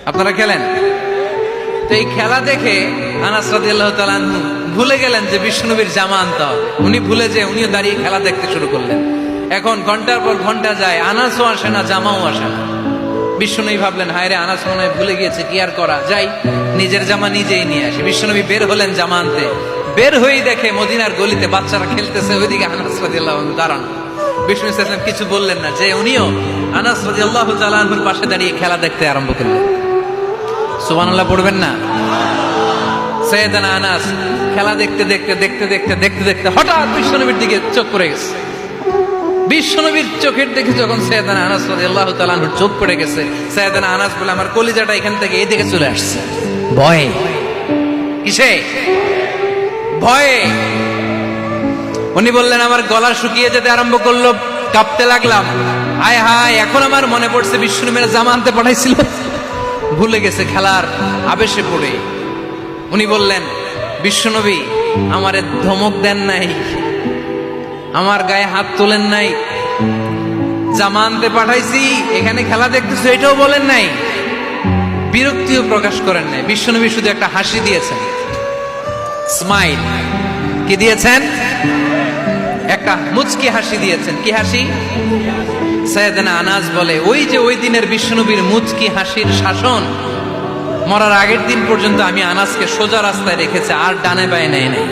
আপনারা খেলেন? তো এই খেলা দেখে আনাস রাদিয়াল্লাহু তাআলা আনহু ভুলে গেলেন যে বিশ্বনবীর জামা আনতে হবে। উনি ভুলে যে উনিও দাঁড়িয়ে খেলা দেখতে শুরু করলেন। এখন ঘন্টার পর ঘন্টা যায়, আনাসও আসে না, জামাও আসে না। বিশ্বনবী ভাবলেন, হায় রে, আনাস মনে হয় ভুলে গিয়েছে, কি আর করা, যাই নিজের জামা নিজেই নিয়ে আসি। বিশ্বনবী বের হলেন জামা আনতে। বের হয়েই দেখে মদিনার গলিতে বাচ্চারা খেলতেছে, ওইদিকে আনাস রাদিয়াল্লাহু আনহু দাঁড়ানো। বিষ্ণু ইসলাম কিছু বললেন না, যে উনিও আনাস রাদিয়াল্লাহু তাআলা আনহুর পাশে দাঁড়িয়ে খেলা দেখতে আরম্ভ করলেন। সুবহানাল্লাহ পড়বেন না? সাইয়েদানা আনাস খেলা দেখতে দেখতে দেখতে দেখতে দেখতে দেখতে হঠাৎ বিশ্বনবীর দিকে চোখ পড়ে গেছে। বিশ্বনবীর চোখের দিকে যখন সাইয়েদানা আনাস রাদিয়াল্লাহু তাআলা আনহুর চোখ পড়ে গেছে, সাইয়েদানা আনাস বলে, আমার কলিজাটা এখান থেকে এদিকে চলে আসছে ভয়ে। কিসে? ভয়ে। উনি বললেন, আমার গলা শুকিয়ে যেতে আরম্ভ করলো, কাঁপতে লাগলাম। হায় হায়, এখন আমার মনে পড়ছে বিশ্বনবীর জামা আনতে পাঠাইছিল, ভুলে গেছে খেলার আবেশে পড়ে। উনি বললেন, বিশ্বনবী আমারে ধমক দেন নাই, আমার গায়ে হাত তোলেন নাই, জামা আনতে পাঠাইছি, এখানে খেলা দেখতেছো এটাও বলেন নাই, বিরক্তিও প্রকাশ করেন নাই। বিশ্বনবী শুধু একটা হাসি দিয়েছেন, স্মাইল। কি দিয়েছেন? একটা মুচকি হাসি দিয়েছেন। কি হাসি? সাইয়েদানা আনাস বলে, ওই যে ওই দিনের বিশ্বনবীর মুচকি হাসির শাসন মরার আগের দিন পর্যন্ত আমি আনাসকে সোজা রাস্তায় রেখেছে, আর ডানে বায়ে নেই নাই।